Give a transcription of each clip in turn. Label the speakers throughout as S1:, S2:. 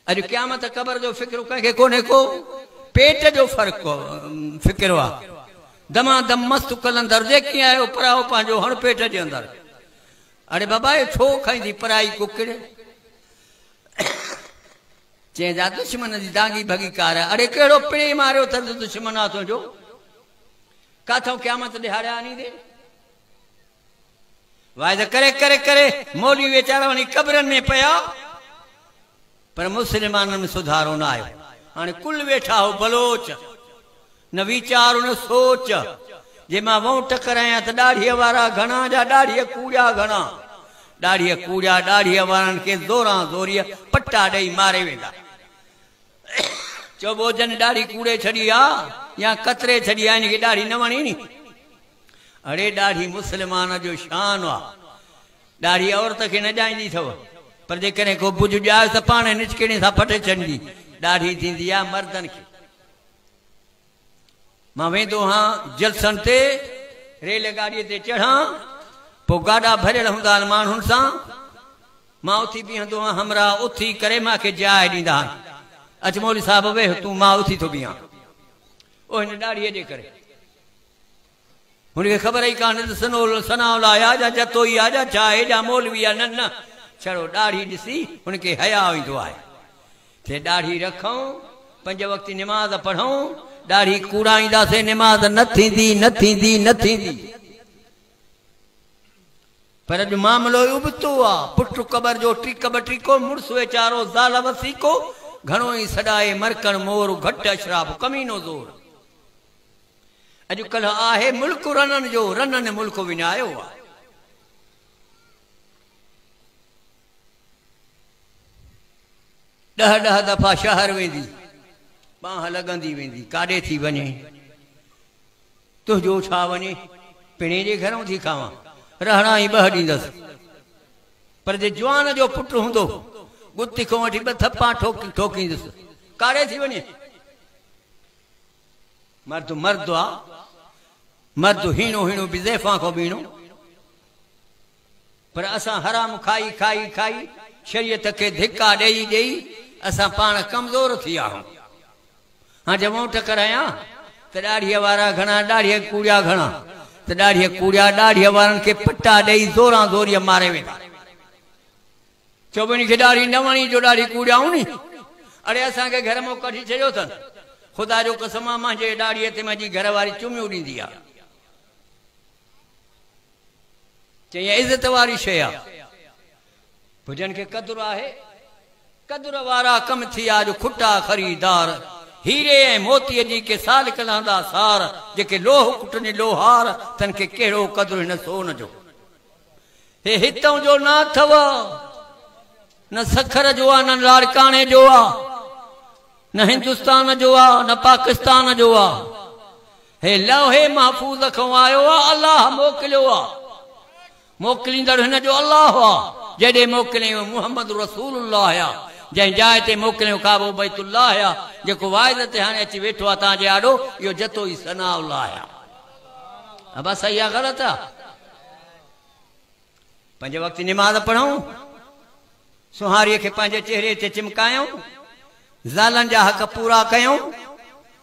S1: अज क़यामत क़बर जो फिक्र कंहिंखे कोन्हे को, पेट जो फर्क फिक्र आहे। दमादम मस्त कलंदर जेकी आयो पराओ पंहिंजो हण पेट जे अंदर। अरे बाबा ये छो खाईंदी पराई कुकड़, चेंजा दुश्मन जी दागी भगी कार। अरे कहिड़ो पिणे मारियो अथनि त दुश्मन आहे तुंहिंजो, काथों क़यामत ॾेहारिया नी दे। वाइदा करे करे करे मौलवी वेचारा वञी कब्रनि में पिया, पर मुस्लमाननि में सुधारो न आयो। हाणे कुल वेठा हो बलोच, न वीचार न सोच। जे मां वहूं टकरायां त ॾाढ़ीअ वारा घणा जा ॾाढ़ीअ कूड़ा घणा, ॾाढ़ीअ कूड़ा ॾाढ़ीअ वारनि खे ज़ोरां ज़ोरीअ पट्टा ॾेई मारे वेंदा। चओ जन ॾाढ़ी कूड़े छॾी आहे या कतरे छॾी आहे, हिनखे ॾाढ़ी न वणी नी। अड़े ॾाढ़ी मुस्लमान जो शान आहे। ॾाढ़ी औरत खे न ॼाईंदी अथव, पर जेकॾहिं को बुझ ॼाए त पाण निचकिड़े सां फटे छॾंदी। ॾाढ़ी थींदी आहे मर्दनि खे। मां वेंदो हाँ जलसनि ते, रेलगाॾीअ ते चढ़ां, पोइ गाॾा भरियल हूंदा आहिनि माण्हुनि सां, मां उथी बीहंदो आहियां। हमरा उथी करे मूंखे जाइ ॾींदा आहिनि, अच मौलवी साहिब वेह तूं, मां उथी थो बीहां। ओ हिन ॾाढ़ीअ जे करे हुनखे ख़बर ई कान्हे त सनाउल आहे या जतोई आहे या छा आहे या मौलवी आहे। न छड़ो ॾाढ़ी ॾिसी हुनखे हया ईंदो आहे। थे ॾाढ़ी रखूं, 5 वक़्त निमाज़ पढ़ूं, ॾाढ़ी कूड़ाईंदासीं निमाज़ न थींदी न थींदी न थींदी। पर अॼु मामिलो उबतो आहे। पुटु क़बर जो टीक ॿटीको, मुड़ुस वेचारो ज़ाल वसीको, घणो ई सॾाए मरकण मोर, घटि अशराफ कमीनो ज़ोर। अॼुकल्ह आहे मुल्क रननि जो, रननि मुल्क विञायो आहे। ॾह दफ़ा शहर वेंदी, बांह लॻंदी वेंदी, काॾे थी वञे, तुंहिंजो छा वञे, पिणे जे घरों थी खावां, रहणा ई 2 ॾींदसि। पर जे जवान जो पुटु हूंदो, गुत्ती खां वठी 2 थप्पा ठोकींदुसि, काॾे थी वञे। मर्द मर्द आहे, मर्द हीणो हीणो बि ज़ैफ़ां खां बीणो। पर असां हराम खाई खाई खाई शरीयत खे धिका ॾेई ॾेई असां पाण कमज़ोर थी विया आहियूं। हाँ जब टकरायां त ॾाढ़ीअ वारा घणा, ॾाढ़ीअ कूड़ा घणा, त ॾाढ़ीअ कूड़ा ॾाढ़ीअ वारनि खे पट्टा ॾेई ज़ोरां ज़ोरीअ मारे वेंदा। चोबनी खे ॾाढ़ी न वणी जो ॾाढ़ी कूड़ाऊं नी। अड़े असांखे घर मां कढी छॾियो अथनि। ख़ुदा जो कसम आहे, मुंहिंजे ॾाढ़ीअ ते मुंहिंजी घरवारी चुमियूं ॾींदी आहे। चई इज़त वारी शइ आहे, भुजनि खे क़दुरु आहे। क़दुर वारा कम थी आज खुटा ख़रीदार, हीरे ऐं मोतीअ जी के साल कलंदा सार, जेके लोह कुटनि लोहार, तन खे कहिड़ो क़दुरु हिन सोन जो। हे हितों जो न अथव, न सखर जो आहे, न लाड़काणे जो आहे, न हिंदुस्तान जो आहे, न पाकिस्तान जो आहे। हे लौहे महफूज़ खां आयो आहे, अल्लाह मोकिलियो आहे। मोकिलींदड़ हिन जो अल्लाह आहे। जॾहिं मोकिलियो मुहम्मद रसूलुल्लाह आहे, जंहिं जाइ ते मोकिलियो काबो बैतुल्लाह आहे, जेको वाइद ते हाणे अची वेठो आहे तव्हांजे आॾो, इहो जतो ई सनाउल्लाह आहे। अब सही आहे ग़लति आहे? 5 वक़्त निमाज़ पढ़ूं, सुहारीअ खे पंहिंजे चेहरे ते चिमकायूं, ज़ालनि जा हक़ पूरा कयूं,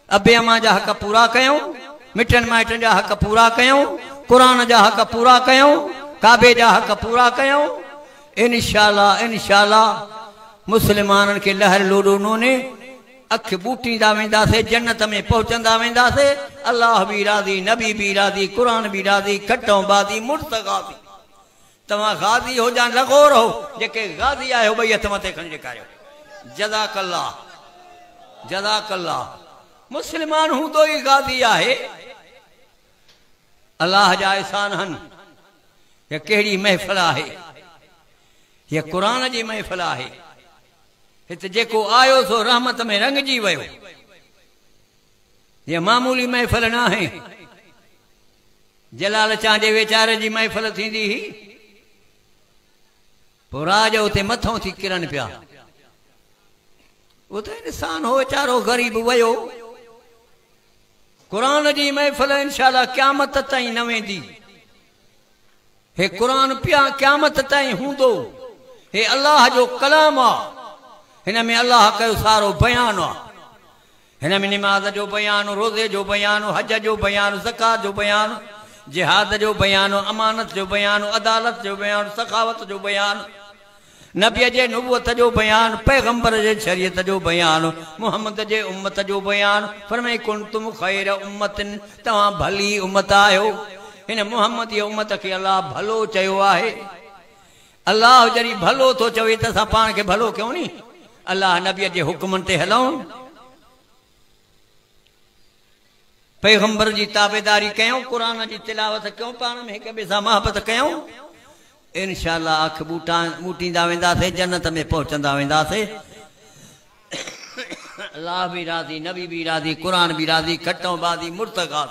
S1: अबे अमा जा हक़ पूरा कयूं, मिटनि माइटनि जा हक़ पूरा कयूं, क़ुरान जा हक़ पूरा कयूं, काबे जा हक़ पूरा कयूं। इंशाअल्लाह इंशाअल्लाह मुस्लमाननि खे लहर लोॾो नोने अख बूटींदा वेंदासीं, जन्नत में पहुचंदा वेंदासीं। अल्लाह बि राज़ी, नबी बि राज़ी, क़ुरान बि राज़ी, खटो बाज़ी, मुर्त गाज़ी। तव्हां गाज़ी हो या लॻो रहो, जेके गाज़ी आहियो 2 हथ मथे खणी ॾेखारियो। जज़ाकल्लाह जज़ाकल्लाह। मुस्लमान हूंदो ई गाज़ी आहे। अल्लाह जा एहसान हन। ये कहिड़ी महफ़िल आहे, ये क़ुरान जी महफ़िल आहे। हिते जेको आयो सो रहमत में रंगजी वियो। ये मामूली महफ़िल न आहे। जलाल चांजे वेचारे जी महफ़िल थींदी ही, पोइ राज उते मथों थी किरनि पिया। उते इंसान हो वेचारो ग़रीब वियो। क़ुरान जी महफ़िल इंशाअल्लाह क़यामत ताईं न वेंदी। हे क़ुरान पिया क़यामत ताईं हूंदो। हे अल्लाह जो कलाम आहे। हिन में अल्लाह कयो सारो बयान आहे। हिन में निमाज़ जो बयान, रोज़े जो बयान, हज जो बयान, ज़कात जो बयान, जिहाद जो बयान, अमानत जो बयान, अदालत जो बयान, सखावत जो बयान, नबी जे नुबुवत जो बयान, पैगंबर जे शरीयत जो बयान, मोहम्मद जे उम्मत जो बयान। फरमाई कुंतुम खैर उम्मतिन, तव्हां भली उम्मत आहियो। हिन मोहम्मद जी उम्मत खे अल्लाह भलो चयो आहे। अल्लाह जॾहिं भलो थो चवे त असां पाण खे भलो कयूं नी। अल्लाह नबीअ जे हुक्मनि ते हलूं, पैगंबर जी ताबेदारी कयूं, क़ुरान जी तिलावत कयूं, पाण में हिक ॿिए सां मोहबत कयूं, इंशाअल्लाह अख ॿूटींदा वेंदासीं, जन्नत में पहुचंदा वेंदासीं। अल्लाह भी राज़ी, नबी भी राज़ी, क़ुरान भी राज़ी, खटो बाज़ी मुर्तक़ा।